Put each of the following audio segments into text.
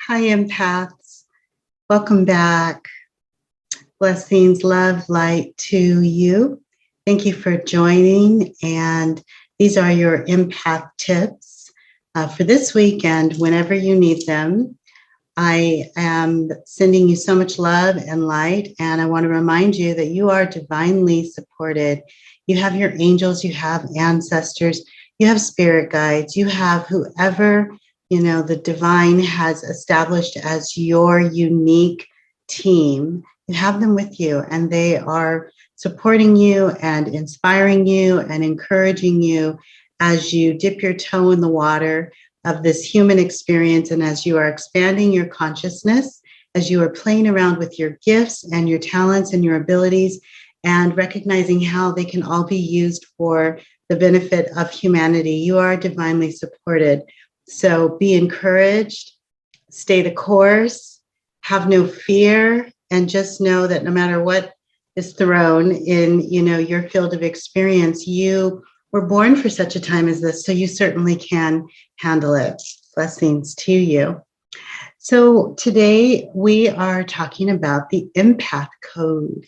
Hi, empaths. Welcome back. Blessings, love, light to you. Thank you for joining. And these are your empath tips for this weekend. Whenever you need them, I am sending you so much love and light. And I want to remind you that you are divinely supported. You have your angels, you have ancestors, you have spirit guides, you have whoever the divine has established as your unique team. You have them with you, and they are supporting you and inspiring you and encouraging you as you dip your toe in the water of this human experience, and as you are expanding your consciousness, as you are playing around with your gifts and your talents and your abilities, and recognizing how they can all be used for the benefit of humanity. You are divinely supported. So be encouraged, stay the course, have no fear, and just know that no matter what is thrown in, your field of experience, you were born for such a time as this, so you certainly can handle it. Blessings to you. So today we are talking about the Empath Code.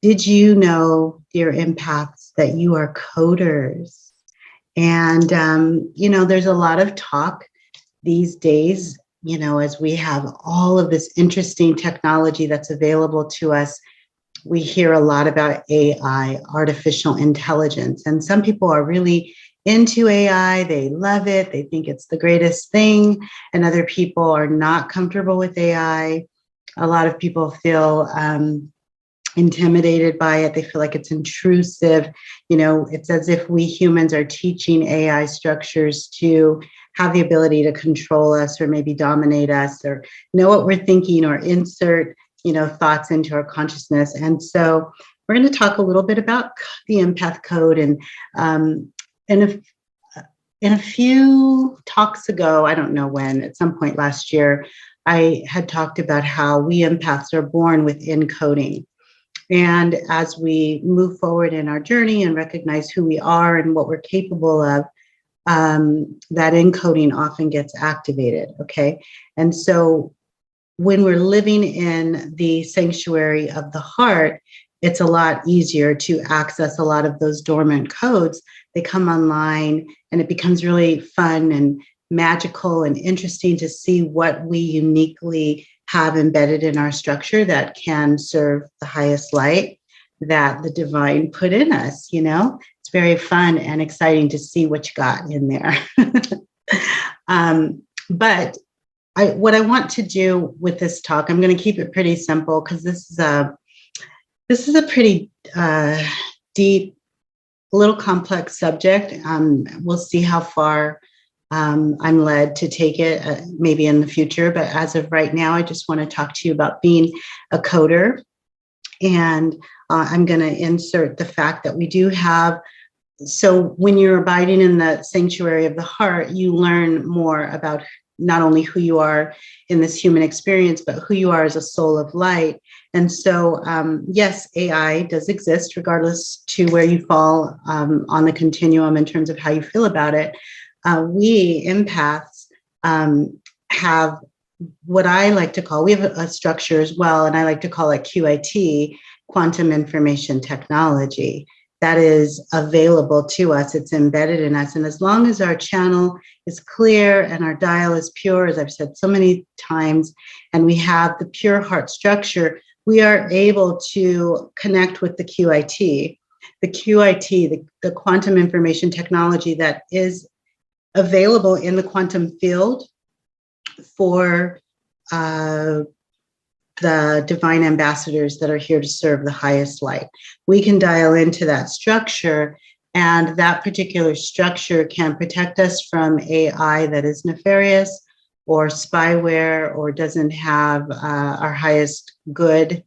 Did you know, dear empaths, that you are coders? And, there's a lot of talk these days, as we have all of this interesting technology that's available to us. We hear a lot about AI, artificial intelligence, and some people are really into AI. They love it. They think it's the greatest thing. And other people are not comfortable with AI. A lot of people feel intimidated by it. They feel like it's intrusive. It's as if we humans are teaching AI structures to have the ability to control us or maybe dominate us or know what we're thinking or insert, thoughts into our consciousness. And so we're going to talk a little bit about the Empath Code. And in a few talks ago, I don't know when, at some point last year, I had talked about how we empaths are born with encoding. And as we move forward in our journey and recognize who we are and what we're capable of, that encoding often gets activated, okay? And so when we're living in the sanctuary of the heart, it's a lot easier to access a lot of those dormant codes. They come online, and it becomes really fun and magical and interesting to see what we uniquely have embedded in our structure that can serve the highest light that the divine put in us. It's very fun and exciting to see what you got in there. But what I want to do with this talk, I'm going to keep it pretty simple because this is a pretty deep, a little complex subject. We'll see how far I'm led to take it maybe in the future. But as of right now, I just want to talk to you about being a coder. And I'm going to insert the fact that we do have. So when you're abiding in the sanctuary of the heart, you learn more about not only who you are in this human experience, but who you are as a soul of light. And so, yes, AI does exist regardless to where you fall on the continuum in terms of how you feel about it. We empaths have what I like to call, we have a structure as well, and I like to call it QIT, quantum information technology, that is available to us. It's embedded in us. And as long as our channel is clear and our dial is pure, as I've said so many times, and we have the pure heart structure, we are able to connect with the QIT. The QIT, the quantum information technology that is available in the quantum field for the divine ambassadors that are here to serve the highest light. We can dial into that structure, and that particular structure can protect us from AI that is nefarious or spyware or doesn't have our highest good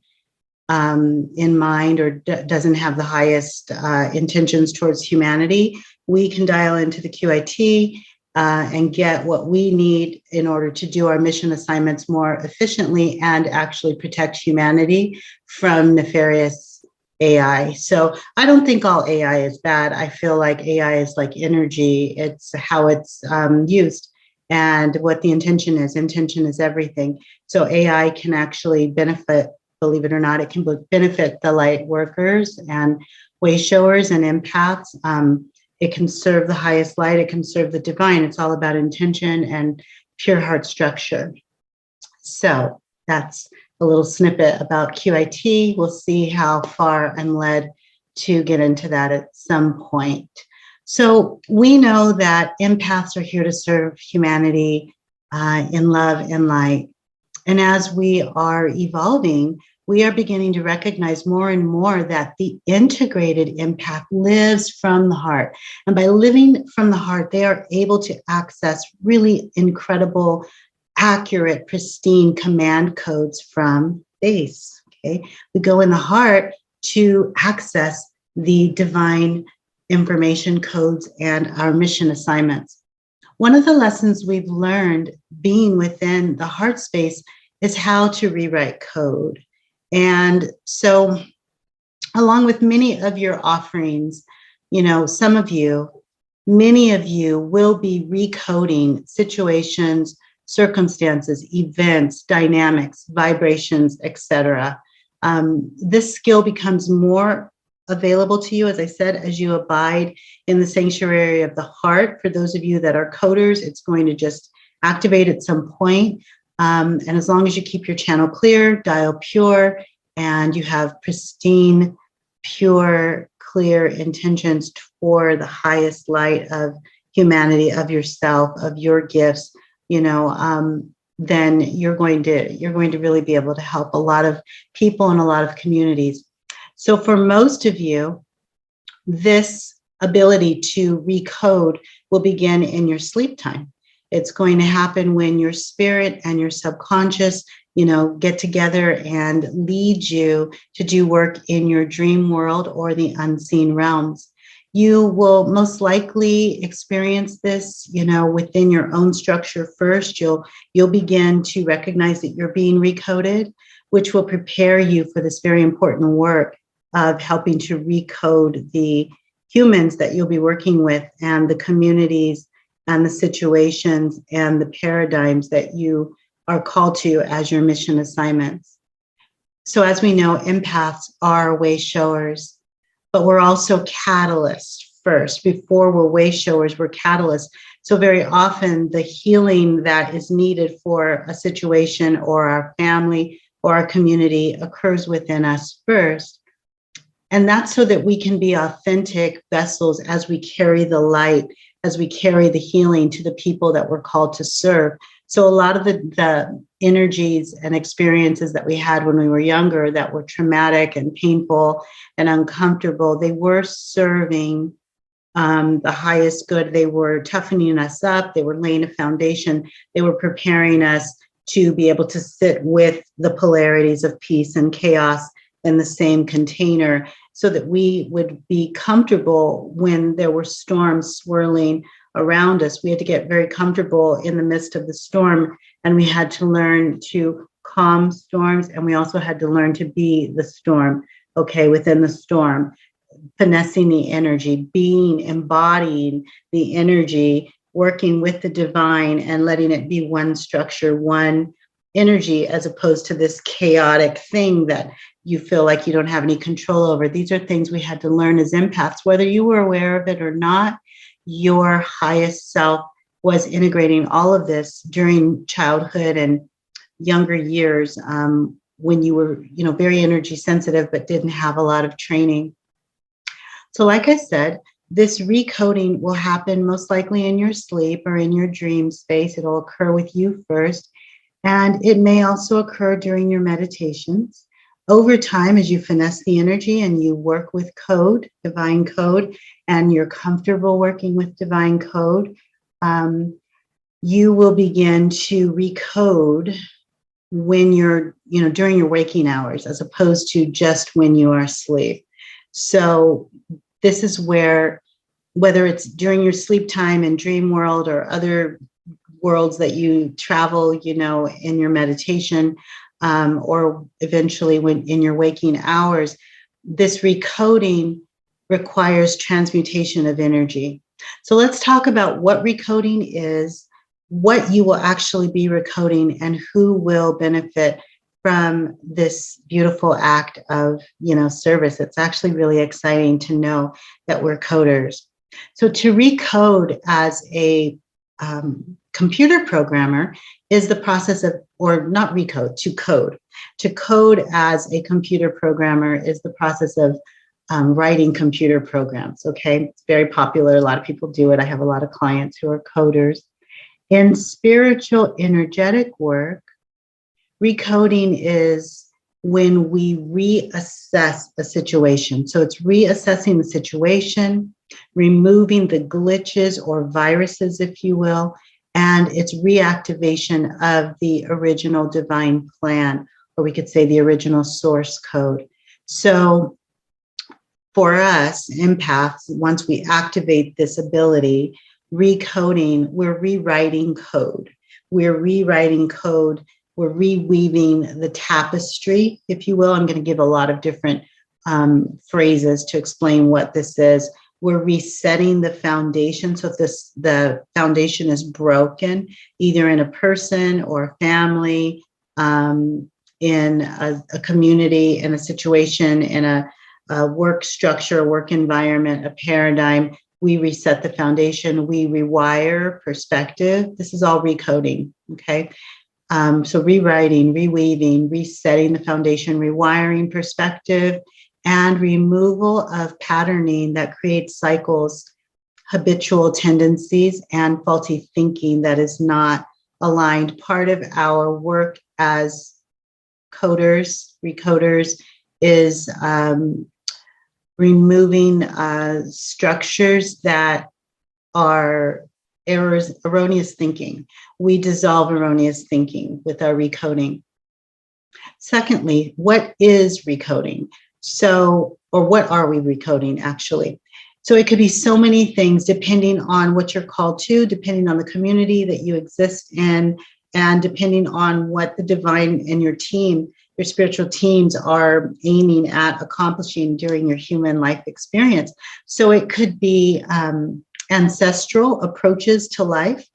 in mind, or doesn't have the highest intentions towards humanity. We can dial into the QIT and get what we need in order to do our mission assignments more efficiently and actually protect humanity from nefarious AI. So I don't think all AI is bad. I feel like AI is like energy. It's how it's used. and what the intention is. Intention is everything. So AI can actually benefit, believe it or not, it can benefit the light workers and way showers and empaths. It can serve the highest light. It can serve the divine. It's all about intention and pure heart structure. So that's a little snippet about QIT. We'll see how far I'm led to get into that at some point. So we know that empaths are here to serve humanity in love and light. And as we are evolving, we are beginning to recognize more and more that the integrated empath lives from the heart. And by living from the heart, they are able to access really incredible, accurate, pristine command codes from base. Okay, we go in the heart to access the divine information codes and our mission assignments. One of the lessons we've learned being within the heart space is how to rewrite code. And so, along with many of your offerings, some of you, many of you will be recoding situations, circumstances, events, dynamics, vibrations, etc. This skill becomes more available to you, as I said, as you abide in the sanctuary of the heart. For those of you that are coders, it's going to just activate at some point. And as long as you keep your channel clear, dial pure, and you have pristine, pure, clear intentions for the highest light of humanity, of yourself, of your gifts, then you're going to really be able to help a lot of people and a lot of communities. So for most of you, this ability to recode will begin in your sleep time. It's going to happen when your spirit and your subconscious, get together and lead you to do work in your dream world or the unseen realms. You will most likely experience this, within your own structure first. You'll begin to recognize that you're being recoded, which will prepare you for this very important work of helping to recode the humans that you'll be working with and the communities and the situations and the paradigms that you are called to as your mission assignments. So as we know, empaths are way showers, but we're also catalysts first. Before we're way showers, we're catalysts. So very often the healing that is needed for a situation or our family or our community occurs within us first. And that's so that we can be authentic vessels as we carry the light, as we carry the healing to the people that we're called to serve. So a lot of the energies and experiences that we had when we were younger that were traumatic and painful and uncomfortable, they were serving the highest good. They were toughening us up. They were laying a foundation. They were preparing us to be able to sit with the polarities of peace and chaos in the same container, so that we would be comfortable when there were storms swirling around us. We had to get very comfortable in the midst of the storm, and we had to learn to calm storms, and we also had to learn to be the storm, within the storm, finessing the energy, embodying the energy, working with the divine and letting it be one structure, one energy, as opposed to this chaotic thing that you feel like you don't have any control over. These are things we had to learn as empaths. Whether you were aware of it or not, your highest self was integrating all of this during childhood and younger years, when you were, very energy sensitive, but didn't have a lot of training. So like I said, this recoding will happen most likely in your sleep or in your dream space. It'll occur with you first. And it may also occur during your meditations. Over time, as you finesse the energy and you work with code, divine code, and you're comfortable working with divine code, you will begin to recode when you're, during your waking hours, as opposed to just when you are asleep. So this is where, whether it's during your sleep time in dream world or other worlds that you travel, in your meditation, or eventually when in your waking hours, this recoding requires transmutation of energy. So let's talk about what recoding is, what you will actually be recoding and who will benefit from this beautiful act of, service. It's actually really exciting to know that we're coders. So to recode as a computer programmer is the process of, or not recode, to code. To code as a computer programmer is the process of writing computer programs. Okay, it's very popular. A lot of people do it. I have a lot of clients who are coders. In spiritual energetic work, recoding is when we reassess a situation. So it's reassessing the situation, removing the glitches or viruses, if you will, and it's reactivation of the original divine plan, or we could say the original source code. So for us, empaths, once we activate this ability, recoding, we're rewriting code. We're rewriting code. We're reweaving the tapestry, if you will. I'm going to give a lot of different phrases to explain what this is. We're resetting the foundation. So if the foundation is broken, either in a person or a family, in a community, in a situation, in a work structure, a work environment, a paradigm, we reset the foundation, we rewire perspective. This is all recoding, okay? So rewriting, reweaving, resetting the foundation, rewiring perspective, and removal of patterning that creates cycles, habitual tendencies, and faulty thinking that is not aligned. Part of our work as coders, recoders, is removing structures that are erroneous thinking. We dissolve erroneous thinking with our recoding. Secondly, what is recoding? So, or what are we recoding actually? So it could be so many things depending on what you're called to, depending on the community that you exist in, and depending on what the divine and your team, your spiritual teams are aiming at accomplishing during your human life experience. So it could be ancestral approaches to life.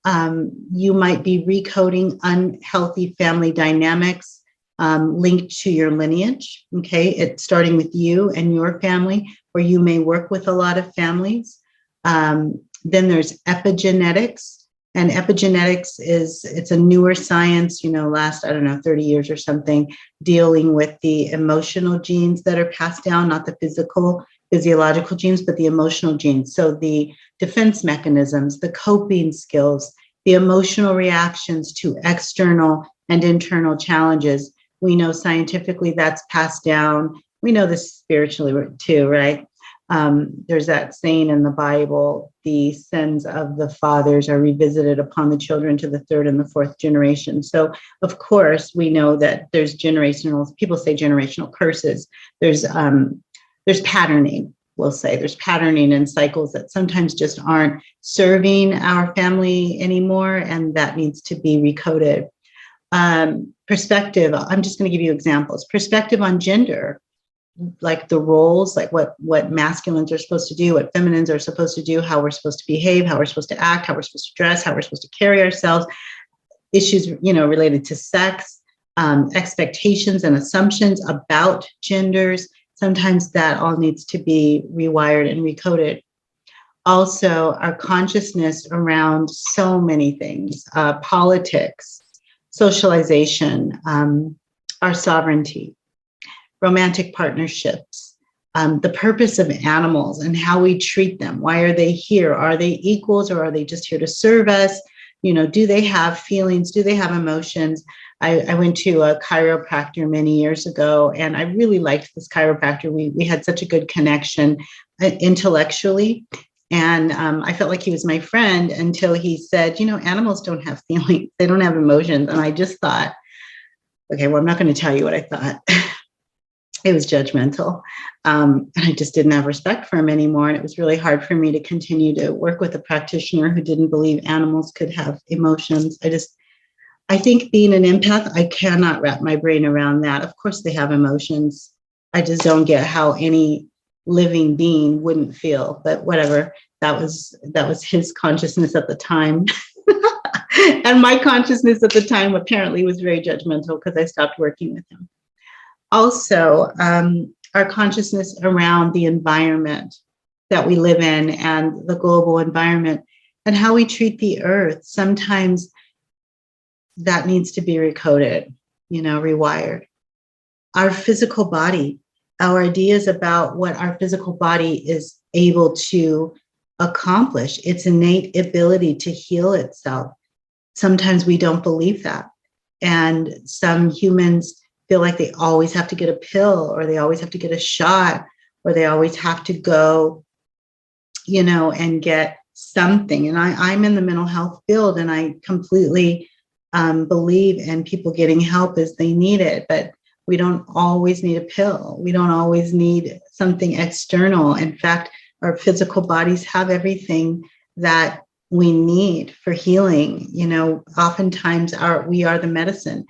You might be recoding unhealthy family dynamics linked to your lineage. Okay, it's starting with you and your family, or you may work with a lot of families. Then there's epigenetics. And epigenetics it's a newer science, last, 30 years or something, dealing with the emotional genes that are passed down, not the physiological genes, but the emotional genes. So the defense mechanisms, the coping skills, the emotional reactions to external and internal challenges. We know scientifically that's passed down. We know this spiritually too, right? There's that saying in the Bible, the sins of the fathers are revisited upon the children to the third and the fourth generation. So, of course, we know that there's generational, people say generational curses. There's patterning, we'll say. There's patterning and cycles that sometimes just aren't serving our family anymore, and that needs to be recoded. Perspective, I'm just going to give you examples. Perspective on gender, like the roles, like what masculines are supposed to do, what feminines are supposed to do, how we're supposed to behave, how we're supposed to act, how we're supposed to dress, how we're supposed to carry ourselves, issues, related to sex, expectations and assumptions about genders. Sometimes that all needs to be rewired and recoded. Also, our consciousness around so many things, politics, socialization, our sovereignty, romantic partnerships, the purpose of animals and how we treat them. Why are they here? Are they equals, or are they just here to serve us? Do they have feelings? Do they have emotions? I went to a chiropractor many years ago, and I really liked this chiropractor. We had such a good connection intellectually. And I felt like he was my friend until he said, animals don't have feelings. They don't have emotions. And I just thought, okay, well, I'm not going to tell you what I thought. It was judgmental. And I just didn't have respect for him anymore. And it was really hard for me to continue to work with a practitioner who didn't believe animals could have emotions. I think being an empath, I cannot wrap my brain around that. Of course they have emotions. I just don't get how any living being wouldn't feel, but whatever. That was his consciousness at the time. And my consciousness at the time apparently was very judgmental because I stopped working with him. Also, our consciousness around the environment that we live in and the global environment and how we treat the earth. Sometimes that needs to be recoded, rewired. Our physical body, our ideas about what our physical body is able to accomplish, its innate ability to heal itself. Sometimes we don't believe that. And some humans feel like they always have to get a pill, or they always have to get a shot, or they always have to go, and get something. And I'm in the mental health field, and I completely believe in people getting help as they need it. But we don't always need a pill. We don't always need something external. In fact, our physical bodies have everything that we need for healing. Oftentimes we are the medicine.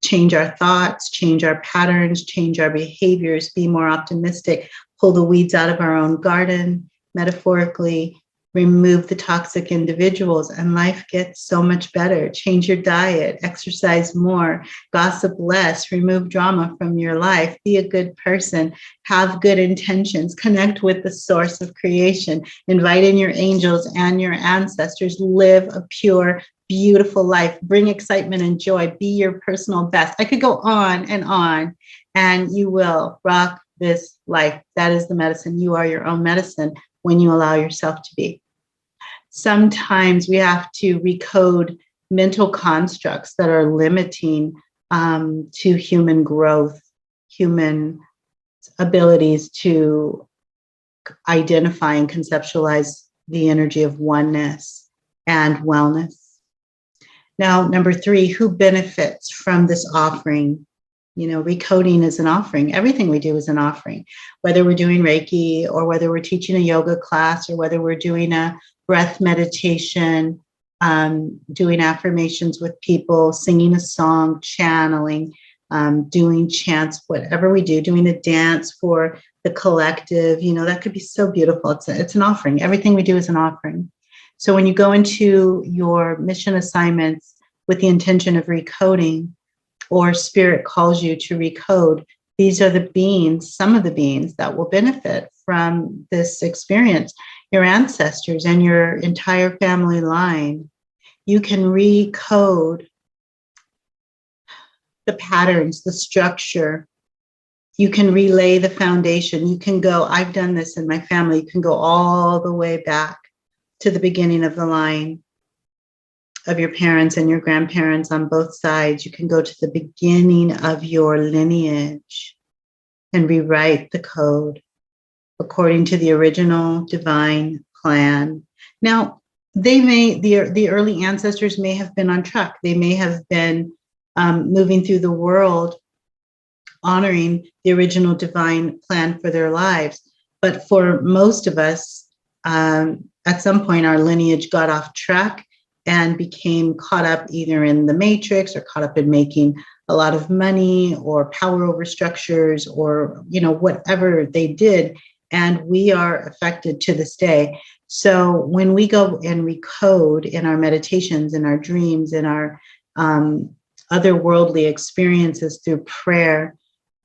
Change our thoughts, change our patterns, change our behaviors, be more optimistic, pull the weeds out of our own garden, metaphorically, remove the toxic individuals, and life gets so much better. Change your diet, exercise more, gossip less, remove drama from your life, be a good person, have good intentions, connect with the source of creation, invite in your angels and your ancestors, live a pure, beautiful life, bring excitement and joy, be your personal best. I could go on, and you will rock this life. That is the medicine. You are your own medicine when you allow yourself to be. Sometimes we have to recode mental constructs that are limiting to human growth, human abilities to identify and conceptualize the energy of oneness and wellness. Now, number 3, who benefits from this offering? Recoding is an offering. Everything we do is an offering, whether we're doing Reiki, or whether we're teaching a yoga class, or whether we're doing a breath meditation, doing affirmations with people, singing a song, channeling, doing chants, whatever we do, doing a dance for the collective, that could be so beautiful. It's an offering. Everything we do is an offering. So when you go into your mission assignments with the intention of recoding, or spirit calls you to recode, these are the beings, some of the beings that will benefit from this experience. Your ancestors and your entire family line. You can recode the patterns, the structure. You can relay the foundation. You can go, I've done this in my family. You can go all the way back to the beginning of the line of your parents and your grandparents on both sides. You can go to the beginning of your lineage and rewrite the code according to the original divine plan. Now, the early ancestors may have been on track. They may have been moving through the world, honoring the original divine plan for their lives. But for most of us, at some point, our lineage got off track and became caught up either in the matrix, or caught up in making a lot of money, or power over structures, or whatever they did. And we are affected to this day. So when we go and recode in our meditations, in our dreams, in our otherworldly experiences through prayer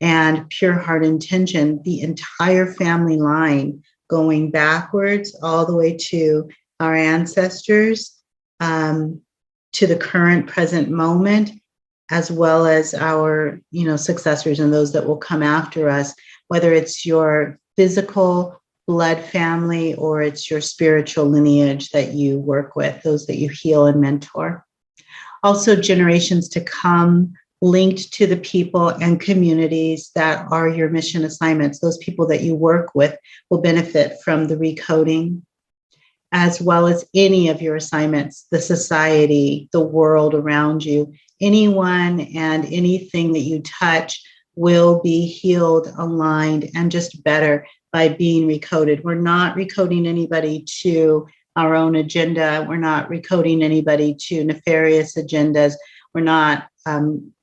and pure heart intention, the entire family line, going backwards all the way to our ancestors, to the current present moment, as well as our successors and those that will come after us, whether it's your physical blood family or it's your spiritual lineage that you work with, those that you heal and mentor. Also, generations to come, linked to the people and communities that are your mission assignments. Those people that you work with will benefit from the recoding, as well as any of your assignments, the society, the world around you. Anyone and anything that you touch will be healed, aligned, and just better by being recoded. We're not recoding anybody to our own agenda. We're not recoding anybody to nefarious agendas. We're not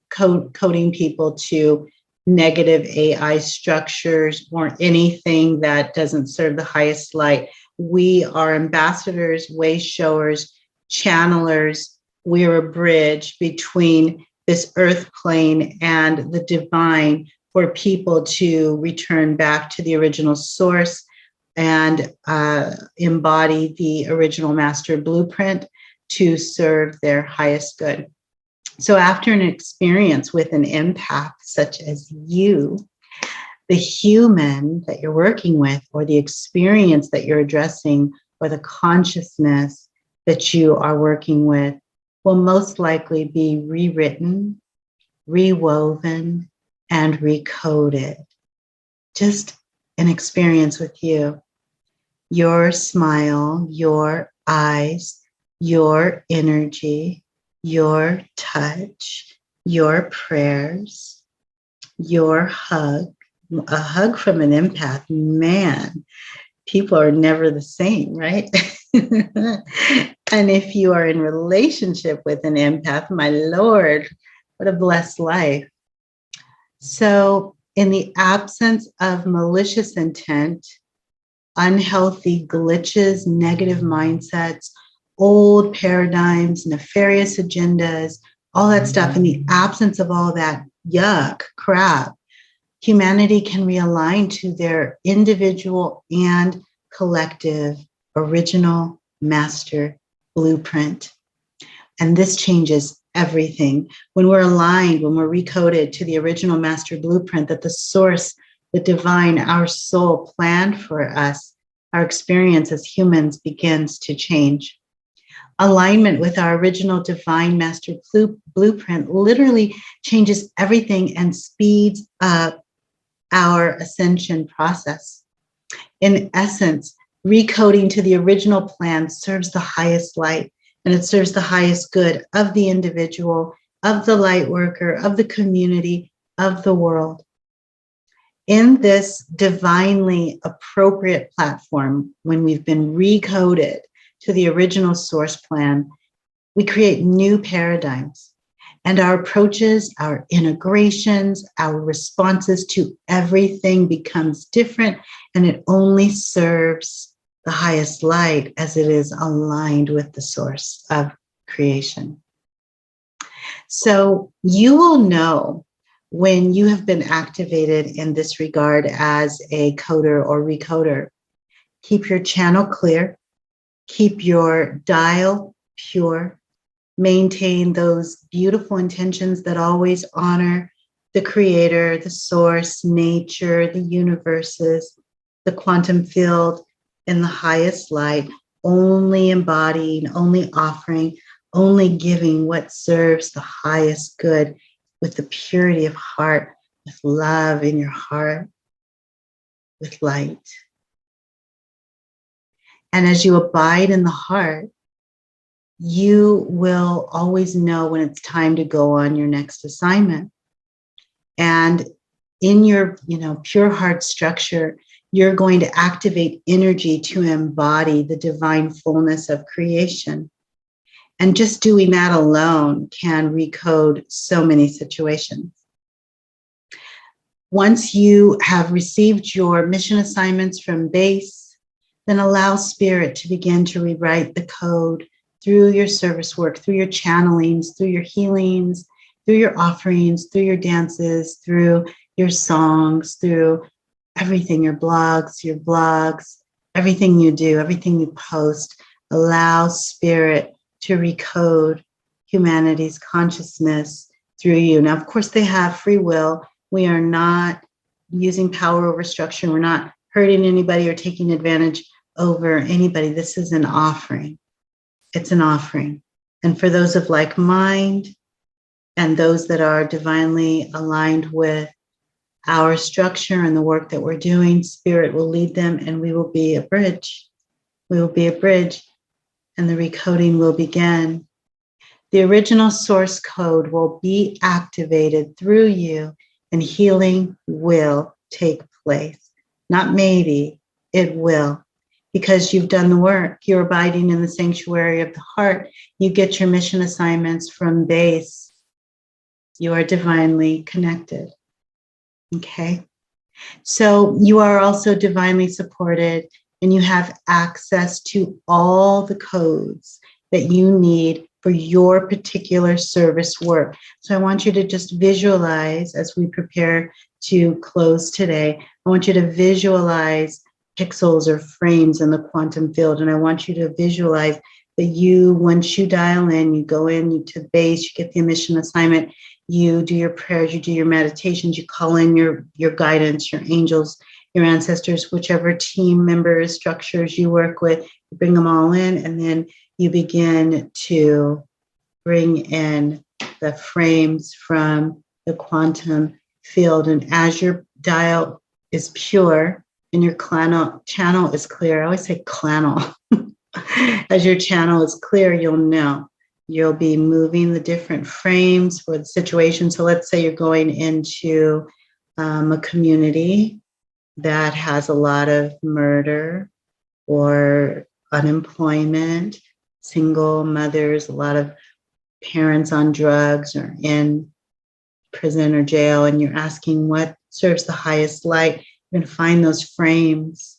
coding people to negative AI structures or anything that doesn't serve the highest light. We are ambassadors, way showers, channelers, we're a bridge between this earth plane and the divine for people to return back to the original source and embody the original master blueprint to serve their highest good. So after an experience with an empath such as you, the human that you're working with, or the experience that you're addressing, or the consciousness that you are working with will most likely be rewritten, rewoven, and recoded. Just an experience with you. Your smile, your eyes, your energy, your touch, your prayers, your hug. A hug from an empath, man, people are never the same, right? And if you are in relationship with an empath, my Lord, what a blessed life. So in the absence of malicious intent, unhealthy glitches, negative mindsets, old paradigms, nefarious agendas, all that stuff, in the absence of all that yuck, crap, humanity can realign to their individual and collective original master blueprint. And this changes everything. When we're aligned, when we're recoded to the original master blueprint that the source, the divine, our soul planned for us, our experience as humans begins to change. Alignment with our original divine master blueprint literally changes everything and speeds up our ascension process. In essence, recoding to the original plan serves the highest light, and it serves the highest good of the individual, of the light worker, of the community, of the world. In this divinely appropriate platform, when we've been recoded to the original source plan, we create new paradigms. And our approaches, our integrations, our responses to everything becomes different, and it only serves the highest light as it is aligned with the source of creation. So you will know when you have been activated in this regard as a coder or recoder. Keep your channel clear, keep your dial pure, maintain those beautiful intentions that always honor the creator, the source, nature, the universes, the quantum field in the highest light, only embodying, only offering, only giving what serves the highest good with the purity of heart, with love in your heart, with light. And as you abide in the heart, you will always know when it's time to go on your next assignment. And in your, pure heart structure, you're going to activate energy to embody the divine fullness of creation. And just doing that alone can recode so many situations. Once you have received your mission assignments from base, then allow spirit to begin to rewrite the code through your service work, through your channelings, through your healings, through your offerings, through your dances, through your songs, through everything, your blogs, everything you do, everything you post. Allow spirit to recode humanity's consciousness through you. Now, of course, they have free will. We are not using power over structure. We're not hurting anybody or taking advantage over anybody. This is an offering. It's an offering. And for those of like mind and those that are divinely aligned with our structure and the work that we're doing, spirit will lead them and we will be a bridge. We will be a bridge and the recoding will begin. The original source code will be activated through you and healing will take place. Not maybe, it will. Because you've done the work, you're abiding in the sanctuary of the heart. You get your mission assignments from base. You are divinely connected. Okay? So you are also divinely supported and you have access to all the codes that you need for your particular service work. So I want you to just visualize as we prepare to close today. I want you to visualize pixels or frames in the quantum field. And I want you to visualize that you, once you dial in, you go in to base, you get the mission assignment, you do your prayers, you do your meditations, you call in your guidance, your angels, your ancestors, whichever team members, structures you work with, you bring them all in, and then you begin to bring in the frames from the quantum field. And as your dial is pure and your channel is clear, I always say channel. As your channel is clear, you'll know. You'll be moving the different frames for the situation. So let's say you're going into a community that has a lot of murder or unemployment, single mothers, a lot of parents on drugs or in prison or jail, and you're asking what serves the highest light. You're going to find those frames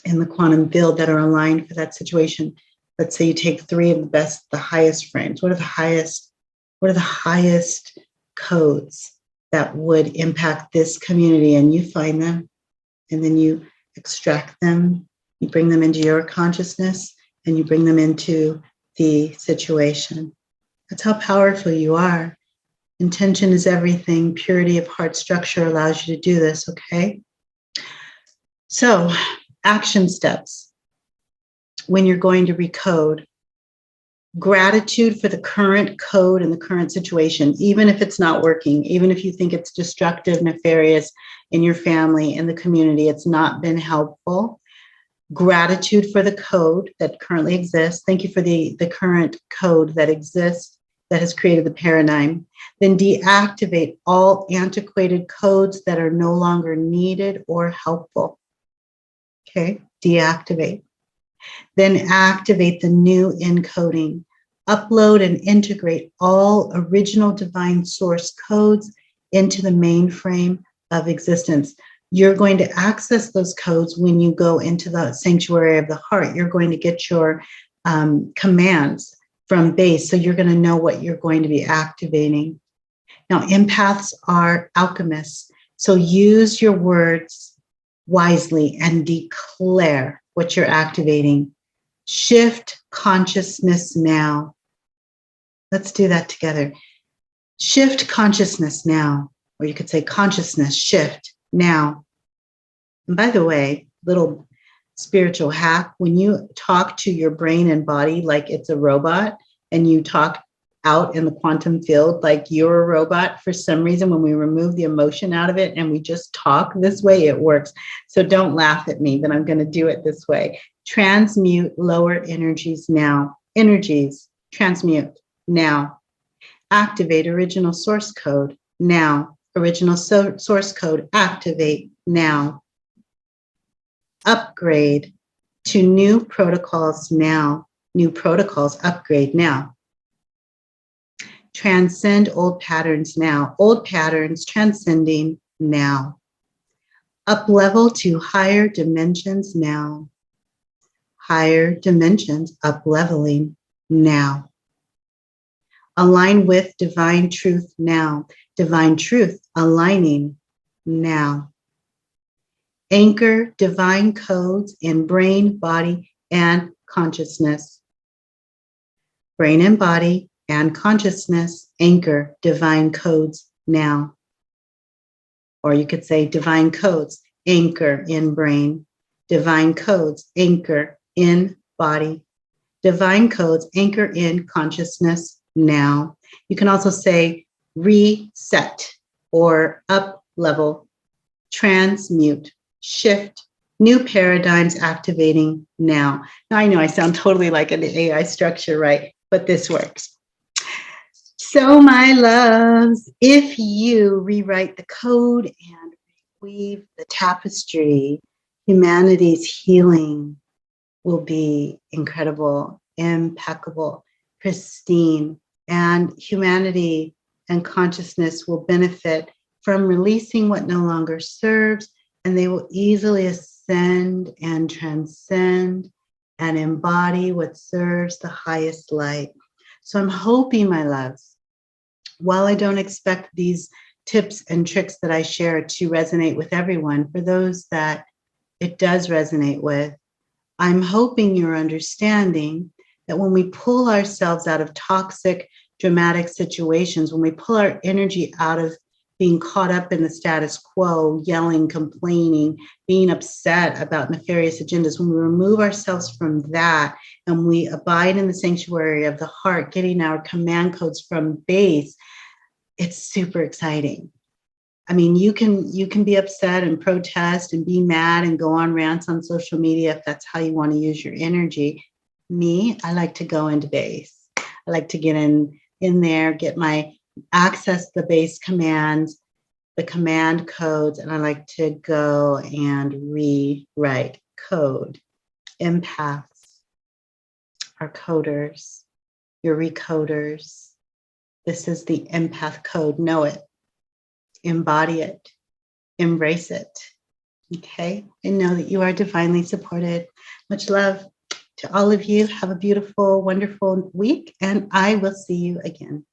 in the quantum field that are aligned for that situation. Let's say you take 3 of the highest frames. What are the highest codes that would impact this community? And you find them, and then you extract them, you bring them into your consciousness, and you bring them into the situation. That's how powerful you are. Intention is everything. Purity of heart structure allows you to do this, okay? So, action steps when you're going to recode. Gratitude for the current code and the current situation, even if it's not working, even if you think it's destructive, nefarious in your family, in the community, it's not been helpful. Gratitude for the code that currently exists. Thank you for the current code that exists, that has created the paradigm. Then deactivate all antiquated codes that are no longer needed or helpful. Okay, deactivate. Then activate the new encoding. Upload and integrate all original divine source codes into the mainframe of existence. You're going to access those codes when you go into the sanctuary of the heart. You're going to get your commands from base, so you're going to know what you're going to be activating. Now, empaths are alchemists, so use your words wisely and declare what you're activating. Shift consciousness now. Let's do that together. Shift consciousness now, or you could say consciousness shift now. And by the way, little spiritual hack, when you talk to your brain and body like it's a robot, and you talk out in the quantum field like you're a robot, for some reason, when we remove the emotion out of it and we just talk this way, it works. So don't laugh at me, but I'm going to do it this way. Transmute lower energies now. Energies, transmute now. Activate original source code now. Original source code, activate now. Upgrade to new protocols now. New protocols, upgrade now. Transcend old patterns now. Old patterns transcending now. Up level to higher dimensions now. Higher dimensions up leveling now. Align with divine truth now. Divine truth aligning now. Anchor divine codes in brain, body, and consciousness. Brain and body and consciousness anchor divine codes now. Or you could say divine codes anchor in brain. Divine codes anchor in body. Divine codes anchor in consciousness now. You can also say reset or up level, transmute, shift, new paradigms activating now. Now I know I sound totally like an AI structure, right? But this works. So my loves, if you rewrite the code and weave the tapestry, humanity's healing will be incredible, impeccable, pristine, and humanity and consciousness will benefit from releasing what no longer serves, and they will easily ascend and transcend and embody what serves the highest light. So I'm hoping, my loves, while I don't expect these tips and tricks that I share to resonate with everyone, for those that it does resonate with, I'm hoping you're understanding that when we pull ourselves out of toxic, dramatic situations, when we pull our energy out of being caught up in the status quo, yelling, complaining, being upset about nefarious agendas, when we remove ourselves from that and we abide in the sanctuary of the heart, getting our command codes from base, it's super exciting. I mean, you can be upset and protest and be mad and go on rants on social media if that's how you want to use your energy. Me, I like to go into base. I like to get in there, get my access the base commands, the command codes, and I like to go and rewrite code. Empaths are coders. You're recoders. This is the empath code. Know it. Embody it, embrace it, okay? And know that you are divinely supported. Much love to all of you. Have a beautiful, wonderful week, and I will see you again.